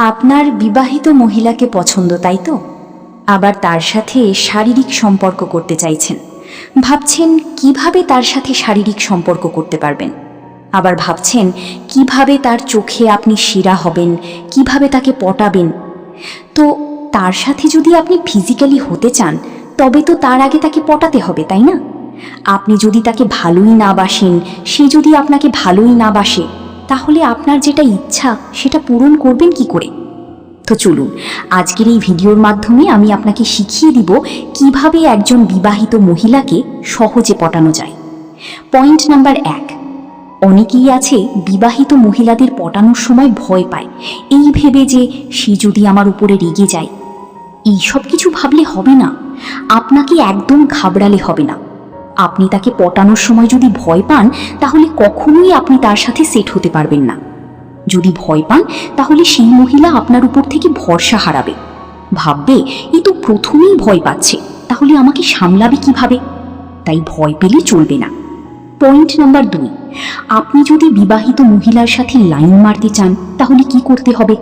আপনার বিবাহিত মহিলাকে পছন্দ, তাই তো? আবার তার সাথে শারীরিক সম্পর্ক করতে চাইছেন। ভাবছেন কিভাবে তার সাথে শারীরিক সম্পর্ক করতে পারবেন। আবার ভাবছেন কিভাবে তার চোখে আপনি সেরা হবেন, কিভাবে তাকে পটাবেন। তো তার সাথে যদি আপনি ফিজিক্যালি হতে চান, তবে তো তার আগে তাকে পটাতে হবে, তাই না? আপনি যদি তাকে ভালোই না বাসেন, সে যদি আপনাকে ভালোই না বাসে, তাহলে আপনার যেটা ইচ্ছা সেটা পূরণ করবেন কি করে? তো চলুন, আজকের এই ভিডিওর মাধ্যমে আমি আপনাকে শিখিয়ে দিব কিভাবে একজন বিবাহিত মহিলাকে সহজে পটানো যায়। পয়েন্ট নাম্বার 1, অনেকেই আছে বিবাহিত মহিলাদের পটানোর সময় ভয় পায়, এই ভেবে যে সে যদি আমার উপরে রেগে যায়। এইসব কিছু ভাবলে হবে না, আপনাকে একদম ঘাবড়ালে হবে না। আপনি তাকে পটানোর সময় যদি ভয় পান, তাহলে কখনোই আপনি তার সাথে সেট হতে পারবেন না। যদি ভয় পান, তাহলে সেই মহিলা আপনার উপর থেকে ভরসা হারাবে, ভাববে এ তো প্রথমেই ভয় পাচ্ছে, তাহলে আমাকে সামলাবে কিভাবে? তাই ভয় পেলে চলবে না। পয়েন্ট নাম্বার 2, আপনি যদি বিবাহিত মহিলার সাথে লাইন মারতে চান, তাহলে কি করতে হবে?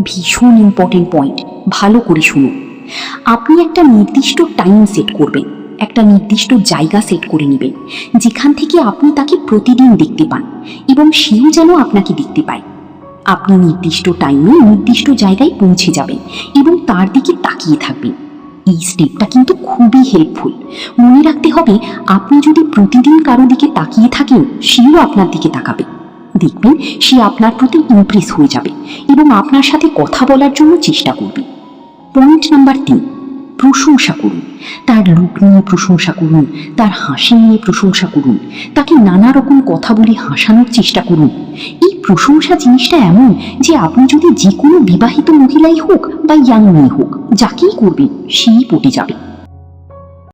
ভীষণ ইম্পর্টেন্ট পয়েন্ট, ভালো করে শুনুন। আপনি একটা নির্দিষ্ট টাইম সেট করবেন, একটা নির্দিষ্ট জায়গা সেট করে নেবেন, যেখান থেকে আপনি তাকে প্রতিদিন দেখতে পান এবং সেও যেন আপনাকে দেখতে পায়। আপনি নির্দিষ্ট টাইমে নির্দিষ্ট জায়গায় পৌঁছে যাবেন এবং তার দিকে তাকিয়ে থাকবেন। এই স্টেপটা কিন্তু খুবই হেল্পফুল। মনে রাখতে হবে, আপনি যদি প্রতিদিন কারো দিকে তাকিয়ে থাকেন, সেও আপনার দিকে তাকাবে। দেখবেন সে আপনার প্রতি ইমপ্রেস হয়ে যাবে এবং আপনার সাথে কথা বলার জন্য চেষ্টা করবে। পয়েন্ট নাম্বার 3, প্রশংসা করুন। তার লুক নিয়ে প্রশংসা করুন, তার হাসি নিয়ে প্রশংসা করুন, তাকে নানা রকম কথা বলে হাসানোর চেষ্টা করুন। এই প্রশংসা জিনিসটা এমন যে আপনি যদি যে কোনো বিবাহিত মহিলাই হোক বা ইয়াং মেয়ে হোক, যাকেই করবেন সেই পটে যাবে।